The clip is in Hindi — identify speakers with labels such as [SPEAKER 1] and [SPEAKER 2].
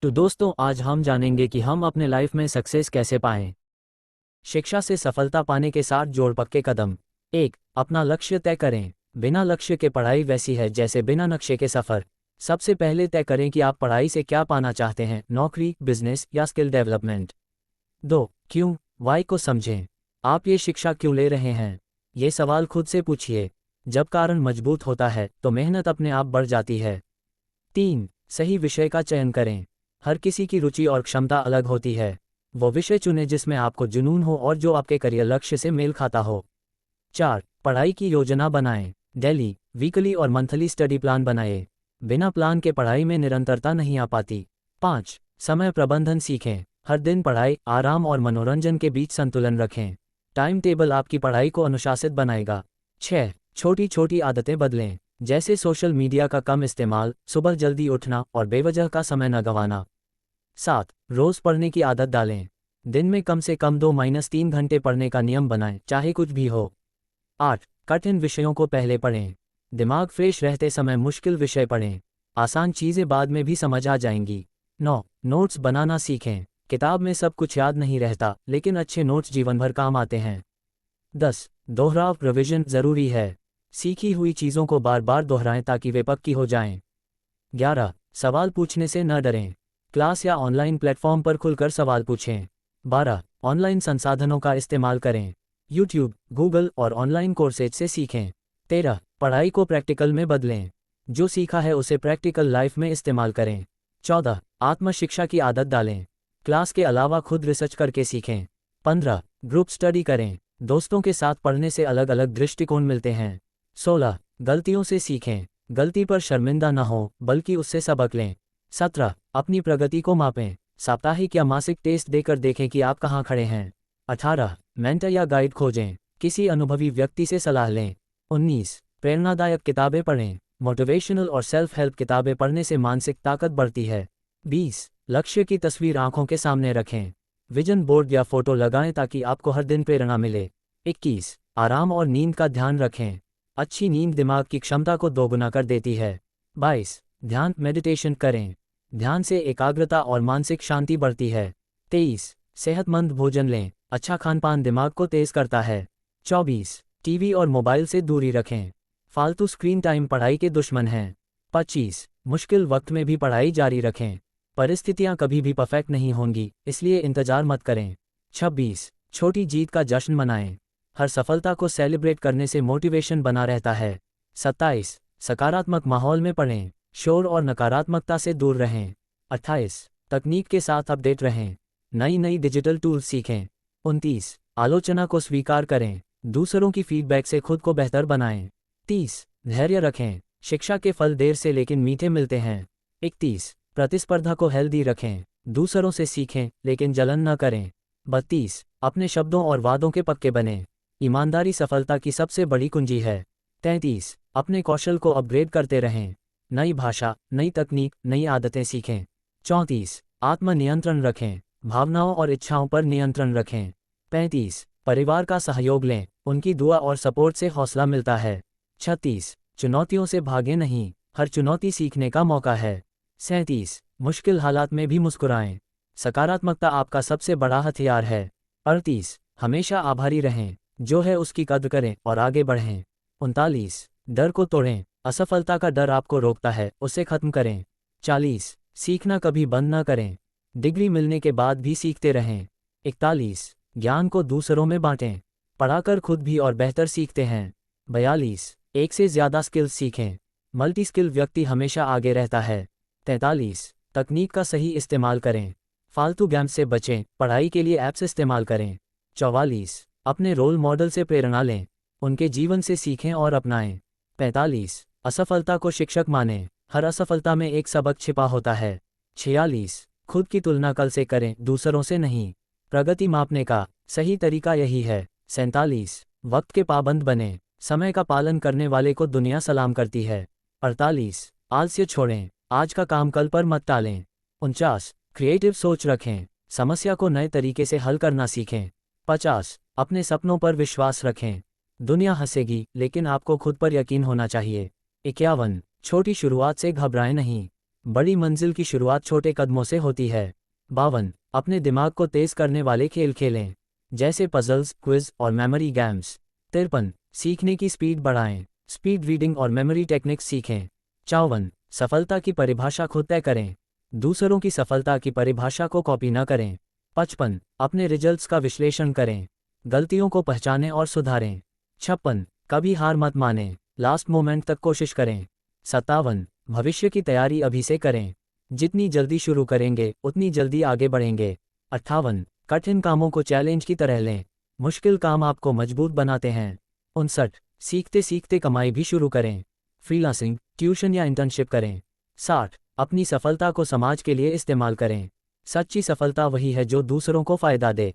[SPEAKER 1] तो दोस्तों, आज हम जानेंगे कि हम अपने लाइफ में सक्सेस कैसे पाएं। शिक्षा से सफलता पाने के 7 जोड़ पक्के कदम। 1. अपना लक्ष्य तय करें। बिना लक्ष्य के पढ़ाई वैसी है जैसे बिना नक्शे के सफ़र। सबसे पहले तय करें कि आप पढ़ाई से क्या पाना चाहते हैं, नौकरी, बिजनेस या स्किल डेवलपमेंट। 2. क्यों, वाई को समझें। आप ये शिक्षा क्यों ले रहे हैं, ये सवाल खुद से पूछिए। जब कारण मजबूत होता है तो मेहनत अपने आप बढ़ जाती है। 3. सही विषय का चयन करें। हर किसी की रुचि और क्षमता अलग होती है। वो विषय चुनें जिसमें आपको जुनून हो और जो आपके करियर लक्ष्य से मेल खाता हो। 4. पढ़ाई की योजना बनाएं। डेली, वीकली और मंथली स्टडी प्लान बनाएं। बिना प्लान के पढ़ाई में निरंतरता नहीं आ पाती। 5. समय प्रबंधन सीखें। हर दिन पढ़ाई, आराम और मनोरंजन के बीच संतुलन रखें। टाइम टेबल आपकी पढ़ाई को अनुशासित बनाएगा। 6. छोटी छोटी आदतें बदलें, जैसे सोशल मीडिया का कम इस्तेमाल, सुबह जल्दी उठना और बेवजह का समय न गंवाना। 7. रोज़ पढ़ने की आदत डालें। दिन में कम से कम 2-3 घंटे पढ़ने का नियम बनाएं, चाहे कुछ भी हो। 8. कठिन विषयों को पहले पढ़ें। दिमाग फ्रेश रहते समय मुश्किल विषय पढ़ें, आसान चीज़ें बाद में भी समझ आ जाएंगी। 9. नोट्स बनाना सीखें। किताब में सब कुछ याद नहीं रहता, लेकिन अच्छे नोट्स जीवन भर काम आते हैं। 10. दोहराव, रिविजन ज़रूरी है। सीखी हुई चीज़ों को बार बार दोहराएं ताकि वे पक्की हो जाएं। 11. सवाल पूछने से न डरें। क्लास या ऑनलाइन प्लेटफॉर्म पर खुलकर सवाल पूछें। 12. ऑनलाइन संसाधनों का इस्तेमाल करें। यूट्यूब, गूगल और ऑनलाइन कोर्सेज से सीखें। 13. पढ़ाई को प्रैक्टिकल में बदलें। जो सीखा है उसे प्रैक्टिकल लाइफ में इस्तेमाल करें। 14. आत्मशिक्षा की आदत डालें। क्लास के अलावा खुद रिसर्च करके सीखें। 15. ग्रुप स्टडी करें। दोस्तों के साथ पढ़ने से अलग अलग दृष्टिकोण मिलते हैं। 16. गलतियों से सीखें। गलती पर शर्मिंदा न हो, बल्कि उससे सबक लें। 17. अपनी प्रगति को मापें। साप्ताहिक या मासिक टेस्ट देकर देखें कि आप कहाँ खड़े हैं। 18. मेंटर या गाइड खोजें। किसी अनुभवी व्यक्ति से सलाह लें। 19. प्रेरणादायक किताबें पढ़ें। मोटिवेशनल और सेल्फ हेल्प किताबें पढ़ने से मानसिक ताकत बढ़ती है। 20. लक्ष्य की तस्वीर आंखों के सामने रखें। विजन बोर्ड या फोटो लगाएं ताकि आपको हर दिन प्रेरणा मिले। 21. आराम और नींद का ध्यान रखें। अच्छी नींद दिमाग की क्षमता को दोगुना कर देती है। 22. ध्यान, मेडिटेशन करें। ध्यान से एकाग्रता और मानसिक शांति बढ़ती है। 23. सेहतमंद भोजन लें। अच्छा खानपान दिमाग को तेज करता है। 24. टीवी और मोबाइल से दूरी रखें। फालतू स्क्रीन टाइम पढ़ाई के दुश्मन हैं। 25. मुश्किल वक्त में भी पढ़ाई जारी रखें। परिस्थितियां कभी भी परफेक्ट नहीं होंगी, इसलिए इंतजार मत करें। 26. छोटी जीत का जश्न मनाएं। हर सफलता को सेलिब्रेट करने से मोटिवेशन बना रहता है। 27. सकारात्मक माहौल में पढ़ें। शोर और नकारात्मकता से दूर रहें। 28. तकनीक के साथ अपडेट रहें। नई नई डिजिटल टूल्स सीखें। 29. आलोचना को स्वीकार करें। दूसरों की फीडबैक से खुद को बेहतर बनाएं। 30. धैर्य रखें। शिक्षा के फल देर से लेकिन मीठे मिलते हैं। 31. प्रतिस्पर्धा को हेल्दी रखें। दूसरों से सीखें लेकिन जलन न करें। 32. अपने शब्दों और वादों के पक्के बनें। ईमानदारी सफलता की सबसे बड़ी कुंजी है। 33. अपने कौशल को अपग्रेड करते रहें। नई भाषा, नई तकनीक, नई आदतें सीखें। 34. आत्मनियंत्रण रखें। भावनाओं और इच्छाओं पर नियंत्रण रखें। 35. परिवार का सहयोग लें। उनकी दुआ और सपोर्ट से हौसला मिलता है। 36. चुनौतियों से भागें नहीं, हर चुनौती सीखने का मौका है। 37. मुश्किल हालात में भी मुस्कुराएं। सकारात्मकता आपका सबसे बड़ा हथियार है। 38. हमेशा आभारी रहें। जो है उसकी कद्र करें और आगे बढ़ें। 39. डर को तोड़ें। असफलता का डर आपको रोकता है, उसे खत्म करें। 40. सीखना कभी बंद न करें। डिग्री मिलने के बाद भी सीखते रहें। 41. ज्ञान को दूसरों में बांटें। पढ़ाकर खुद भी और बेहतर सीखते हैं। 42. एक से ज़्यादा स्किल्स सीखें। मल्टी स्किल व्यक्ति हमेशा आगे रहता है। 43. तकनीक का सही इस्तेमाल करें। फालतू गेम्स से बचें, पढ़ाई के लिए ऐप्स इस्तेमाल करें। 44. अपने रोल मॉडल से प्रेरणा लें। उनके जीवन से सीखें और अपनाएं। 45. असफलता को शिक्षक मानें। हर असफलता में एक सबक छिपा होता है। 46. खुद की तुलना कल से करें, दूसरों से नहीं। प्रगति मापने का सही तरीका यही है। 47. वक्त के पाबंद बनें। समय का पालन करने वाले को दुनिया सलाम करती है। 48. आलस्य छोड़ें। आज का काम कल पर मत टालें। 49. क्रिएटिव सोच रखें। समस्या को नए तरीके से हल करना सीखें। 50. अपने सपनों पर विश्वास रखें। दुनिया हंसेगी, लेकिन आपको खुद पर यकीन होना चाहिए। 51. छोटी शुरुआत से घबराएं नहीं। बड़ी मंजिल की शुरुआत छोटे कदमों से होती है। 52 अपने दिमाग को तेज करने वाले खेल खेलें, जैसे पजल्स, क्विज और मेमोरी गेम्स। 53 सीखने की स्पीड बढ़ाएं, स्पीड रीडिंग और मेमोरी टेक्निक्स सीखें। 54 सफलता की परिभाषा खुद तय करें, दूसरों की सफलता की परिभाषा को कॉपी न करें। 55 अपने रिजल्ट्स का विश्लेषण करें, गलतियों को पहचानें और सुधारें। 56 कभी हार मत मानें, लास्ट मोमेंट तक कोशिश करें। 57 भविष्य की तैयारी अभी से करें, जितनी जल्दी शुरू करेंगे उतनी जल्दी आगे बढ़ेंगे। 58 कठिन कामों को चैलेंज की तरह लें, मुश्किल काम आपको मजबूत बनाते हैं। 59 सीखते सीखते कमाई भी शुरू करें, फ्रीलांसिंग, ट्यूशन या इंटर्नशिप करें। 60 अपनी सफलता को समाज के लिए इस्तेमाल करें, सच्ची सफलता वही है जो दूसरों को फायदा दे।